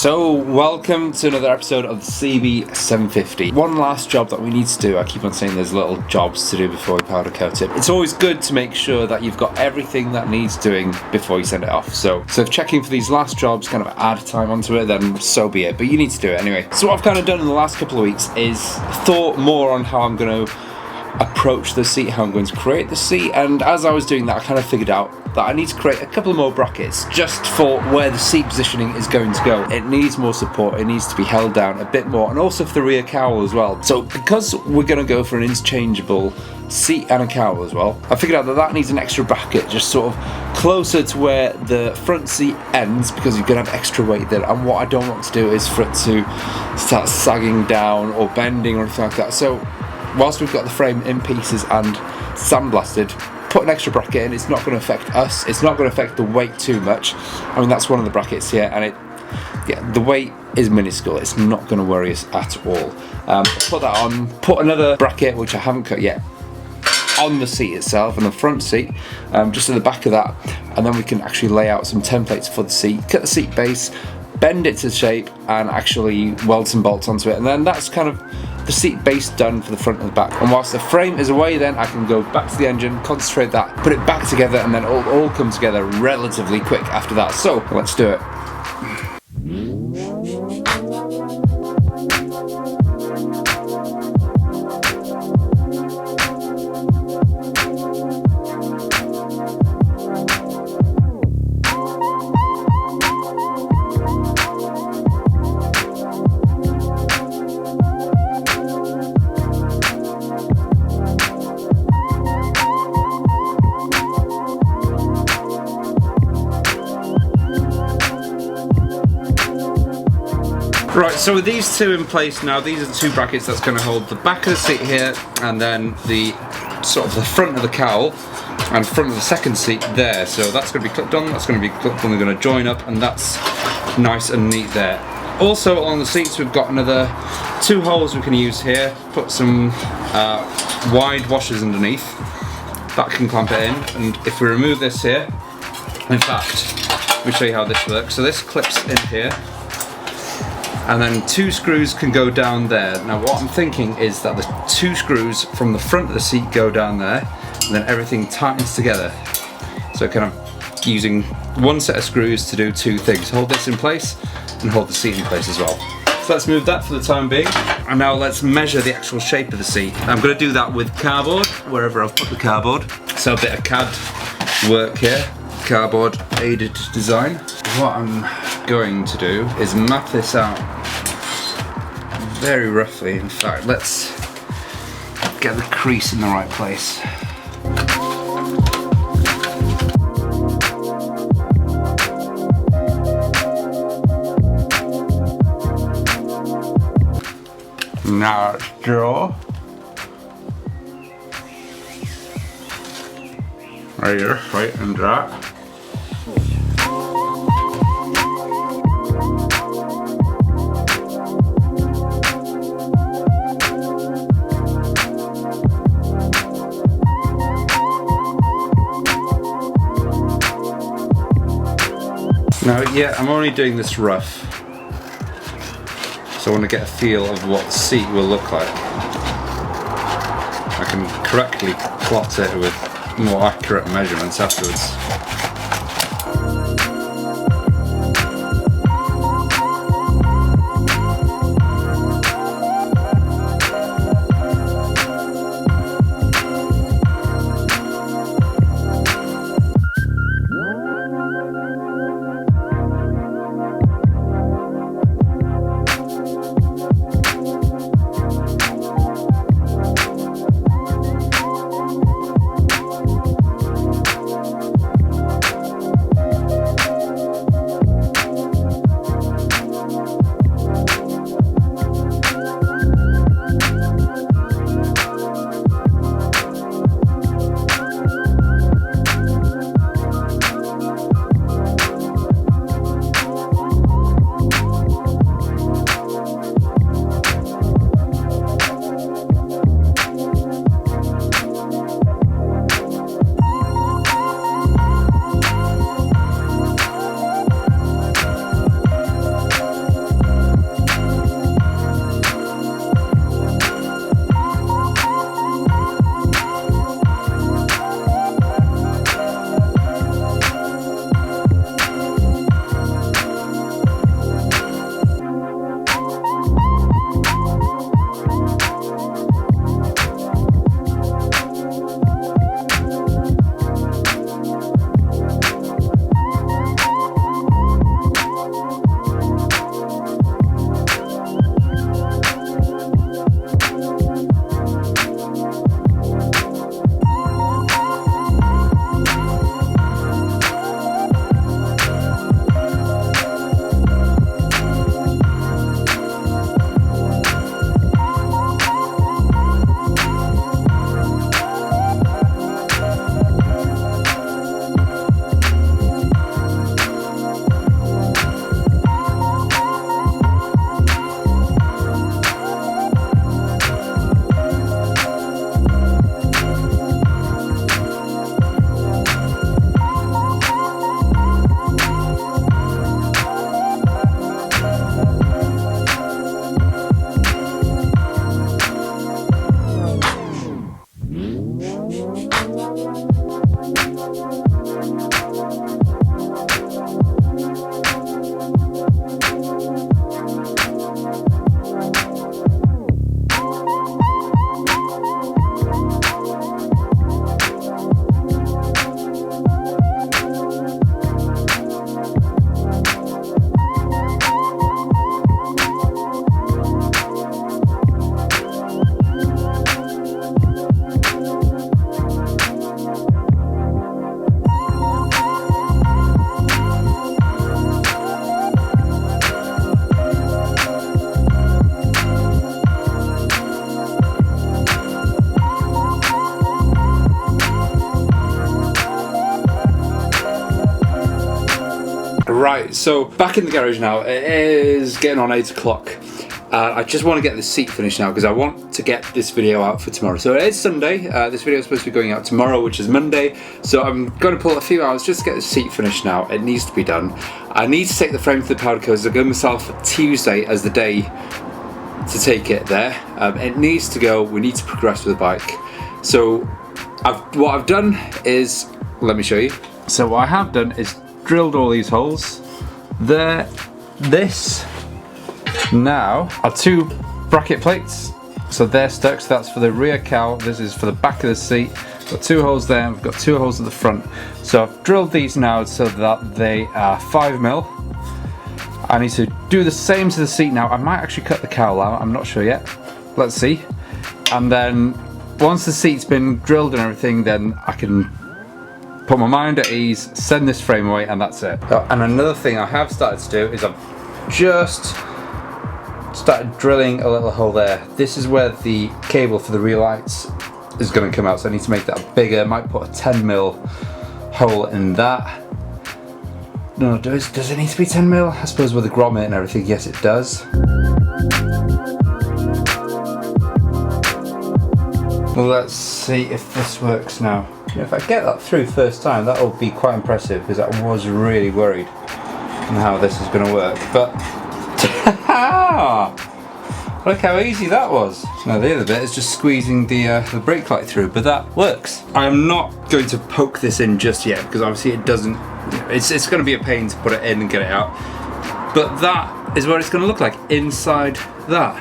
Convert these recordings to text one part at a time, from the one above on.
So, welcome to another episode of the CB750. One last job that we need to do. I keep on saying there's little jobs to do before we powder coat it. It's always good to make sure that you've got everything that needs doing before you send it off. So if checking for these last jobs kind of add time onto it, then so be it. But you need to do it anyway. So what I've kind of done in the last couple of weeks is thought more on how I'm going to approach the seat, how I'm going to create the seat, and as I was doing that I kind of figured out that I need to create a couple more brackets just for where the seat positioning is going to go. It needs more support, it needs to be held down a bit more, and also for the rear cowl as well. So because we're going to go for an interchangeable seat and a cowl as well, I figured out that that needs an extra bracket just sort of closer to where the front seat ends, because you're going to have extra weight there, and what I don't want to do is for it to start sagging down or bending or anything like that. So whilst we've got the frame in pieces and sandblasted, put an extra bracket in. It's not going to affect us, it's not going to affect the weight too much. I mean, that's one of the brackets here, and the weight is minuscule, it's not going to worry us at all. Put that on, put another bracket, which I haven't cut yet, on the seat itself, and the front seat, just at the back of that, and then we can actually lay out some templates for the seat, cut the seat base, bend it to shape, and actually weld some bolts onto it, and then that's kind of the seat base done for the front and the back. And whilst the frame is away, then I can go back to the engine, concentrate that, put it back together, and then all come together relatively quick after that. So let's do it. Right, so with these two in place now, these are the two brackets that's going to hold the back of the seat here, and then the sort of the front of the cowl and front of the second seat there. So that's going to be clipped on, that's going to be clipped on, they're going to join up, and that's nice and neat there. Also along the seats we've got another two holes we can use here, put some wide washers underneath, that can clamp it in, and if we remove this here, in fact, let me show you how this works. So this clips in here, and then two screws can go down there. Now what I'm thinking is that the two screws from the front of the seat go down there, and then everything tightens together. So kind of using one set of screws to do two things: hold this in place and hold the seat in place as well. So let's move that for the time being, and now let's measure the actual shape of the seat. I'm going to do that with cardboard, wherever I've put the cardboard. So a bit of CAD work here, cardboard aided design. What I'm going to do is map this out very roughly. In fact, let's get the crease in the right place. Now let's draw. Right here, right and draw. Now, yeah, I'm only doing this rough, so I want to get a feel of what the seat will look like. I can correctly plot it with more accurate measurements afterwards. Right, so back in the garage now. It is getting on 8 o'clock. I just want to get the seat finished now because I want to get this video out for tomorrow. So it is Sunday. This video is supposed to be going out tomorrow, which is Monday. So I'm going to pull a few hours just to get the seat finished now. It needs to be done. I need to take the frame to the powder coaters. I've given myself Tuesday as the day to take it there. It needs to go. We need to progress with the bike. So what I've done is, let me show you. So what I have done is drilled all these holes. There, this now are 2 bracket plates. So they're stuck, so that's for the rear cowl, this is for the back of the seat. Got 2 holes there, and we've got 2 holes at the front. So I've drilled these now so that they are 5mm. I need to do the same to the seat now. I might actually cut the cowl out, I'm not sure yet. Let's see. And then once the seat's been drilled and everything, then I can put my mind at ease, send this frame away, and that's it. And another thing I have started to do is I've just started drilling a little hole there. This is where the cable for the rear lights is going to come out, so I need to make that bigger. I might put a 10mm hole in that. No, does it need to be 10mm? I suppose with the grommet and everything, yes it does. Well, let's see if this works now. If I get that through first time, that will be quite impressive, because I was really worried on how this is going to work. But look how easy that was. Now the other bit is just squeezing the brake light through, but that works. I am not going to poke this in just yet, because obviously it doesn't. It's going to be a pain to put it in and get it out. But that is what it's going to look like inside that.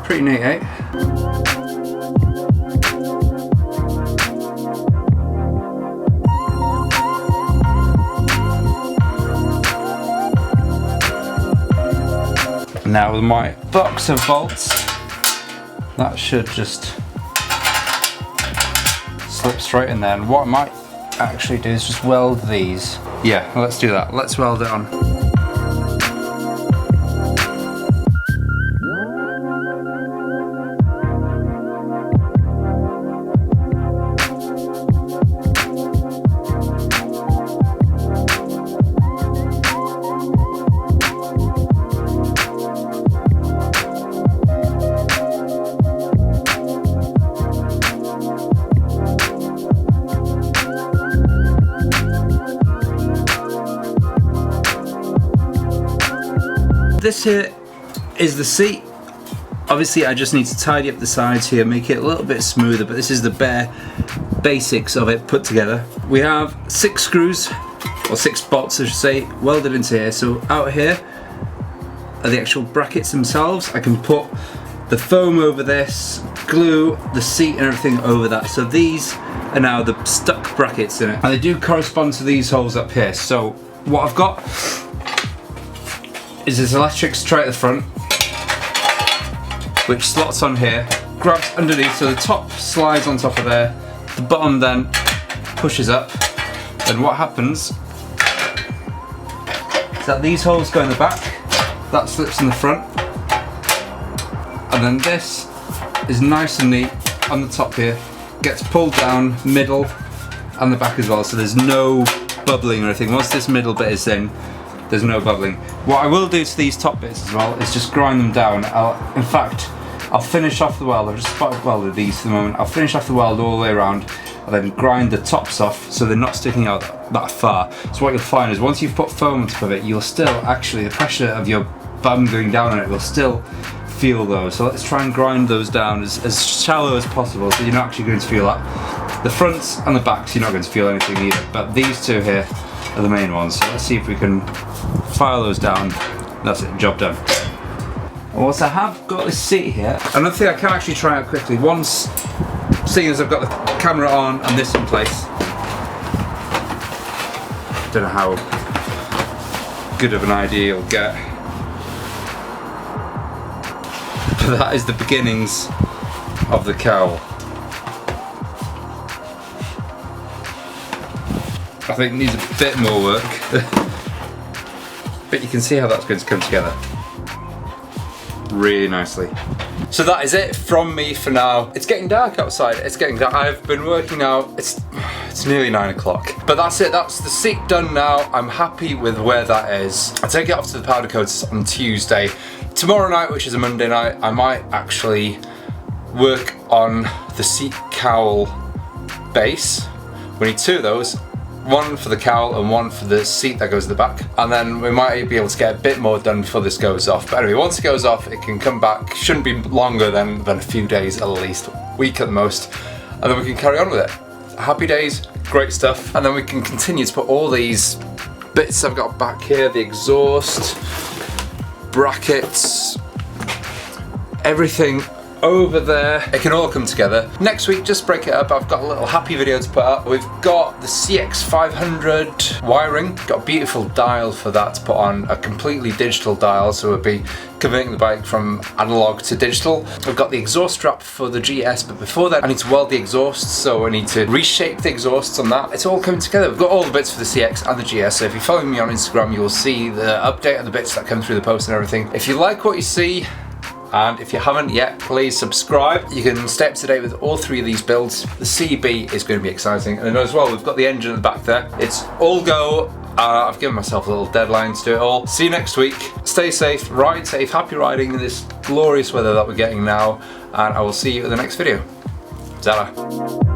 Pretty neat, eh? Now with my box of bolts, that should just slip straight in there. And what I might actually do is just weld these. Yeah, let's do that. Let's weld it on. This here is the seat. Obviously I just need to tidy up the sides here, make it a little bit smoother, but this is the bare basics of it put together. We have 6 screws, or 6 bolts I should say, welded into here. So out here are the actual brackets themselves. I can put the foam over this, glue the seat and everything over that. So these are now the stuck brackets in it. And they do correspond to these holes up here. So what I've got is this electric tray at the front, which slots on here, grabs underneath, so the top slides on top of there, the bottom then pushes up, and what happens is that these holes go in the back, that slips in the front, and then this is nice and neat on the top here, gets pulled down, middle, and the back as well, so there's no bubbling or anything. Once this middle bit is in, there's no bubbling. What I will do to these top bits as well is just grind them down. In fact, I'll finish off the weld. I've just spot welded these for the moment. I'll finish off the weld all the way around and then grind the tops off so they're not sticking out that far. So what you'll find is once you've put foam on top of it, you'll still actually, the pressure of your bum going down on it will still feel those. So let's try and grind those down as shallow as possible so you're not actually going to feel that. The fronts and the backs you're not going to feel anything either, but these two here are the main ones. So let's see if we can file those down. That's it, job done. And once I have got this seat here, another thing I can actually try out quickly, once, seeing as I've got the camera on and this in place, don't know how good of an idea you'll get, but that is the beginnings of the cowl. I think it needs a bit more work, but you can see how that's going to come together really nicely. So that is it from me for now. It's getting dark outside. It's getting dark. I've been working out. It's nearly 9 o'clock. But that's it. That's the seat done now. I'm happy with where that is. I'll take it off to the powder coats on Tuesday. Tomorrow night, which is a Monday night, I might actually work on the seat cowl base. We need 2 of those. One for the cowl and one for the seat that goes at the back. And then we might be able to get a bit more done before this goes off. But anyway, once it goes off, it can come back. Shouldn't be longer than a few days at least, a week at the most. And then we can carry on with it. Happy days, great stuff. And then we can continue to put all these bits I've got back here, the exhaust, brackets, everything over there. It can all come together. Next week, just break it up. I've got a little happy video to put up. We've got the CX500 wiring. Got a beautiful dial for that to put on, a completely digital dial, so we'll be converting the bike from analog to digital. We've got the exhaust strap for the GS, but before that I need to weld the exhausts, so I need to reshape the exhausts on that. It's all coming together. We've got all the bits for the CX and the GS, so if you're following me on Instagram, you will see the update on the bits that come through the post and everything. If you like what you see, and if you haven't yet, please subscribe. You can stay up to date with all 3 of these builds. The CB is going to be exciting. And as well, we've got the engine at the back there. It's all go. I've given myself a little deadline to do it all. See you next week. Stay safe, ride safe, happy riding in this glorious weather that we're getting now. And I will see you in the next video. Ta-ra.